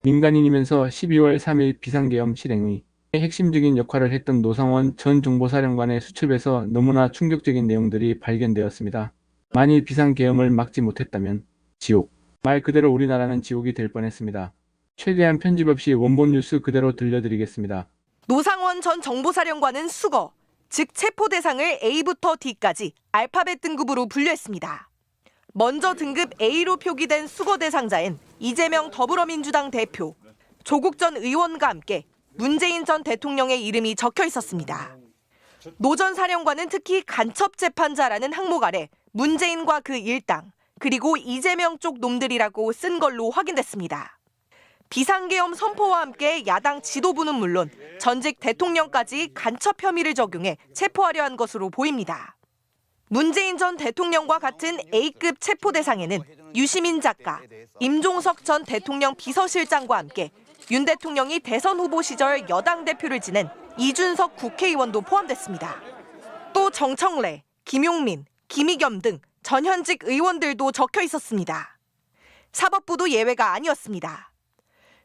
민간인이면서 12월 3일 비상계엄 실행의 핵심적인 역할을 했던 노상원 전 정보사령관의 수첩에서 너무나 충격적인 내용들이 발견되었습니다. 만일 비상계엄을 막지 못했다면 지옥, 말 그대로 우리나라는 지옥이 될 뻔했습니다. 최대한 편집 없이 원본 뉴스 그대로 들려드리겠습니다. 노상원 전 정보사령관은 수거, 즉 체포 대상을 A부터 D까지 알파벳 등급으로 분류했습니다. 먼저 등급 A로 표기된 수거 대상자엔 이재명 더불어민주당 대표, 조국 전 의원과 함께 문재인 전 대통령의 이름이 적혀 있었습니다. 노 전 사령관은 특히 간첩 재판자라는 항목 아래 문재인과 그 일당, 그리고 이재명 쪽 놈들이라고 쓴 걸로 확인됐습니다. 비상계엄 선포와 함께 야당 지도부는 물론 전직 대통령까지 간첩 혐의를 적용해 체포하려 한 것으로 보입니다. 문재인 전 대통령과 같은 A급 체포 대상에는 유시민 작가, 임종석 전 대통령 비서실장과 함께 윤 대통령이 대선 후보 시절 여당 대표를 지낸 이준석 국회의원도 포함됐습니다. 또 정청래, 김용민, 김의겸 등 전현직 의원들도 적혀 있었습니다. 사법부도 예외가 아니었습니다.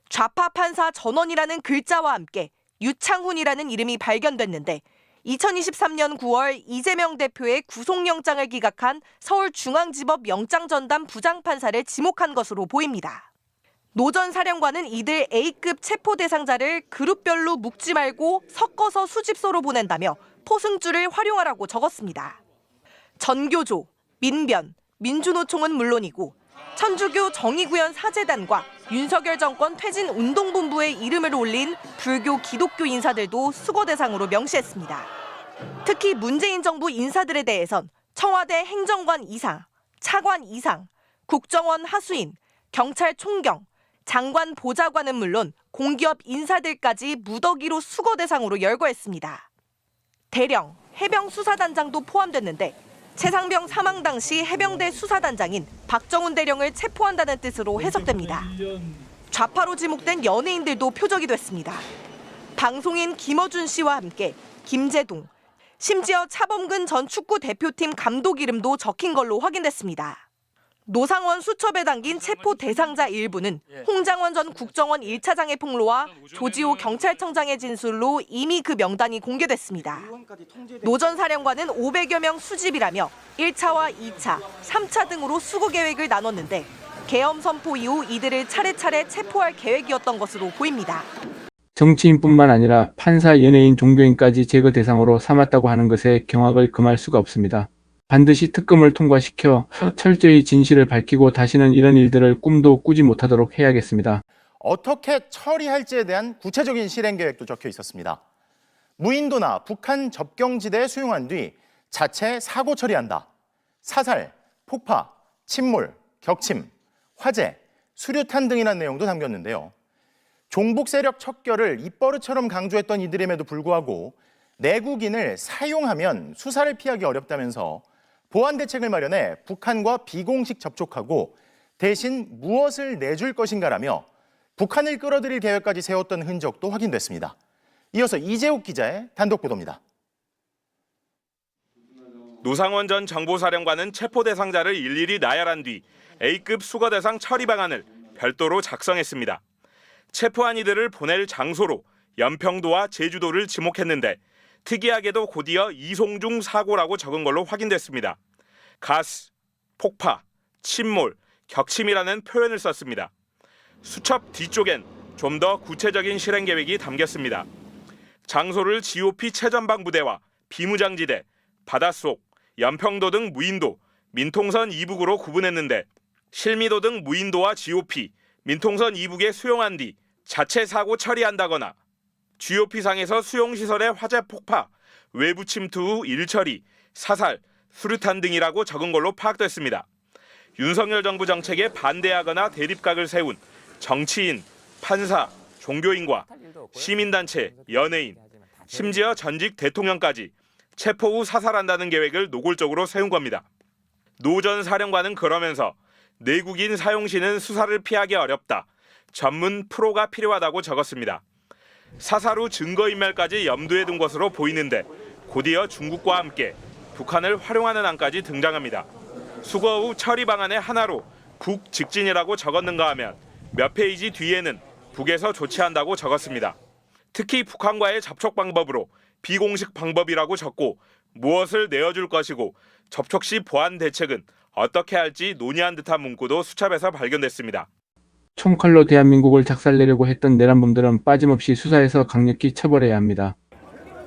좌파 판사 전원이라는 글자와 함께 유창훈이라는 이름이 발견됐는데 2023년 9월 이재명 대표의 구속영장을 기각한 서울중앙지법 영장전담 부장판사를 지목한 것으로 보입니다. 노 전 사령관은 이들 A급 체포 대상자를 그룹별로 묶지 말고 섞어서 수집소로 보낸다며 포승줄을 활용하라고 적었습니다. 전교조, 민변, 민주노총은 물론이고 천주교 정의구현 사재단과 윤석열 정권 퇴진운동본부의 이름을 올린 불교 기독교 인사들도 수거 대상으로 명시했습니다. 특히 문재인 정부 인사들에 대해선 청와대 행정관 이상, 차관 이상, 국정원 하수인, 경찰 총경, 장관 보좌관은 물론 공기업 인사들까지 무더기로 수거 대상으로 열거했습니다. 대령, 해병수사단장도 포함됐는데 최상병 사망 당시 해병대 수사단장인 박정훈 대령을 체포한다는 뜻으로 해석됩니다. 좌파로 지목된 연예인들도 표적이 됐습니다. 방송인 김어준 씨와 함께 김재동, 심지어 차범근 전 축구 대표팀 감독 이름도 적힌 걸로 확인됐습니다. 노상원 수첩에 담긴 체포 대상자 일부는 홍장원 전 국정원 1차장의 폭로와 조지호 경찰청장의 진술로 이미 그 명단이 공개됐습니다. 노 전 사령관은 500여 명 수집이라며 1차와 2차, 3차 등으로 수거 계획을 나눴는데 계엄 선포 이후 이들을 차례차례 체포할 계획이었던 것으로 보입니다. 정치인뿐만 아니라 판사, 연예인, 종교인까지 제거 대상으로 삼았다고 하는 것에 경악을 금할 수가 없습니다. 반드시 특검을 통과시켜 철저히 진실을 밝히고 다시는 이런 일들을 꿈도 꾸지 못하도록 해야겠습니다. 어떻게 처리할지에 대한 구체적인 실행 계획도 적혀 있었습니다. 무인도나 북한 접경지대에 수용한 뒤 자체 사고 처리한다. 사살, 폭파, 침몰, 격침, 화재, 수류탄 등이라는 내용도 담겼는데요. 종북 세력 척결을 입버릇처럼 강조했던 이들임에도 불구하고 내국인을 사용하면 수사를 피하기 어렵다면서 보안 대책을 마련해 북한과 비공식 접촉하고 대신 무엇을 내줄 것인가라며 북한을 끌어들일 계획까지 세웠던 흔적도 확인됐습니다. 이어서 이재욱 기자의 단독 보도입니다. 노상원 전 정보사령관은 체포 대상자를 일일이 나열한 뒤 A급 수거 대상 처리 방안을 별도로 작성했습니다. 체포한 이들을 보낼 장소로 연평도와 제주도를 지목했는데 특이하게도 곧이어 이송 중 사고라고 적은 걸로 확인됐습니다. 가스, 폭파, 침몰, 격침이라는 표현을 썼습니다. 수첩 뒤쪽엔 좀 더 구체적인 실행 계획이 담겼습니다. 장소를 GOP 최전방 부대와 비무장지대, 바닷속, 연평도 등 무인도, 민통선 이북으로 구분했는데 실미도 등 무인도와 GOP, 민통선 이북에 수용한 뒤 자체 사고 처리한다거나 GOP상에서 수용시설의 화재 폭파, 외부 침투 후 일처리, 사살, 수류탄 등이라고 적은 걸로 파악됐습니다. 윤석열 정부 정책에 반대하거나 대립각을 세운 정치인, 판사, 종교인과 시민단체, 연예인, 심지어 전직 대통령까지 체포 후 사살한다는 계획을 노골적으로 세운 겁니다. 노 전 사령관은 그러면서 내국인 사용 시는 수사를 피하기 어렵다. 전문 프로가 필요하다고 적었습니다. 사살 후 증거인멸까지 염두에 둔 것으로 보이는데 곧이어 중국과 함께 북한을 활용하는 안까지 등장합니다. 수거 후 처리 방안의 하나로 북 직진이라고 적었는가 하면 몇 페이지 뒤에는 북에서 조치한다고 적었습니다. 특히 북한과의 접촉 방법으로 비공식 방법이라고 적고 무엇을 내어줄 것이고 접촉 시 보안 대책은 어떻게 할지 논의한 듯한 문구도 수첩에서 발견됐습니다. 총칼로 대한민국을 작살내려고 했던 내란범들은 빠짐없이 수사해서 강력히 처벌해야 합니다.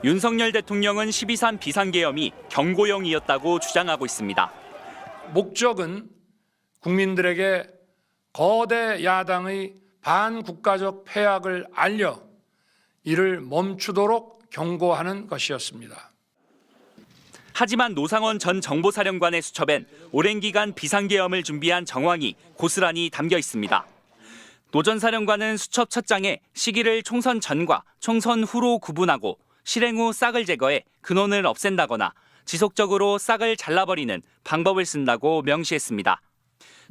윤석열 대통령은 12.3 비상계엄이 경고용이었다고 주장하고 있습니다. 목적은 국민들에게 거대 야당의 반국가적 패악을 알려 이를 멈추도록 경고하는 것이었습니다. 하지만 노상원 전 정보사령관의 수첩엔 오랜 기간 비상계엄을 준비한 정황이 고스란히 담겨 있습니다. 노 전 사령관은 수첩 첫 장에 시기를 총선 전과 총선 후로 구분하고 실행 후 싹을 제거해 근원을 없앤다거나 지속적으로 싹을 잘라버리는 방법을 쓴다고 명시했습니다.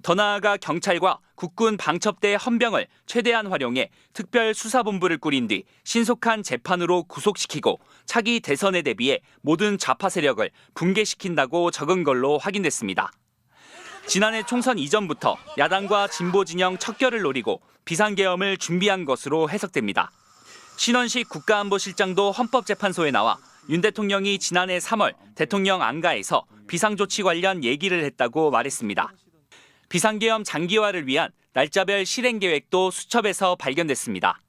더 나아가 경찰과 국군 방첩대 헌병을 최대한 활용해 특별수사본부를 꾸린 뒤 신속한 재판으로 구속시키고 차기 대선에 대비해 모든 좌파 세력을 붕괴시킨다고 적은 걸로 확인됐습니다. 지난해 총선 이전부터 야당과 진보 진영 척결을 노리고 비상계엄을 준비한 것으로 해석됩니다. 신원식 국가안보실장도 헌법재판소에 나와 윤 대통령이 지난해 3월 대통령 안가에서 비상조치 관련 얘기를 했다고 말했습니다. 비상계엄 장기화를 위한 날짜별 실행계획도 수첩에서 발견됐습니다.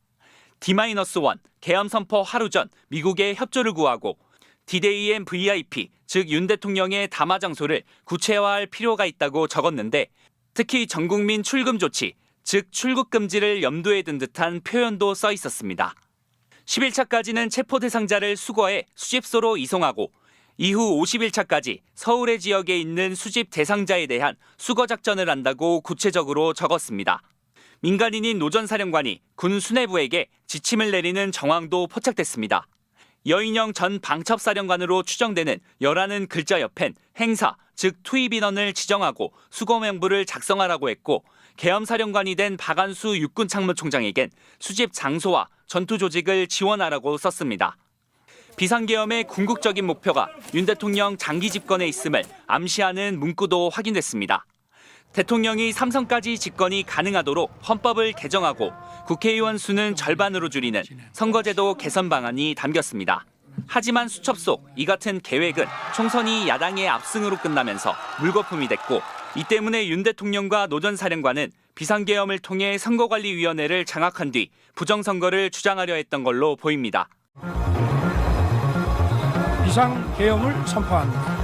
D-1 계엄 선포 하루 전 미국에 협조를 구하고 D-Day & VIP, 즉 윤 대통령의 담화 장소를 구체화할 필요가 있다고 적었는데 특히 전국민 출금 조치, 즉 출국 금지를 염두에 둔 듯한 표현도 써 있었습니다. 10일차까지는 체포 대상자를 수거해 수집소로 이송하고 이후 50일차까지 서울의 지역에 있는 수집 대상자에 대한 수거 작전을 한다고 구체적으로 적었습니다. 민간인인 노 전 사령관이 군 수뇌부에게 지침을 내리는 정황도 포착됐습니다. 여인영 전 방첩사령관으로 추정되는 여라는 글자 옆엔 행사, 즉 투입 인원을 지정하고 수거 명부를 작성하라고 했고 계엄사령관이 된 박안수 육군참모총장에겐 수집 장소와 전투 조직을 지원하라고 썼습니다. 비상계엄의 궁극적인 목표가 윤 대통령 장기 집권에 있음을 암시하는 문구도 확인됐습니다. 대통령이 3선까지 집권이 가능하도록 헌법을 개정하고 국회의원 수는 절반으로 줄이는 선거제도 개선 방안이 담겼습니다. 하지만 수첩 속 이 같은 계획은 총선이 야당의 압승으로 끝나면서 물거품이 됐고 이 때문에 윤 대통령과 노 전 사령관은 비상계엄을 통해 선거관리위원회를 장악한 뒤 부정선거를 주장하려 했던 걸로 보입니다. 비상계엄을 선포합니다.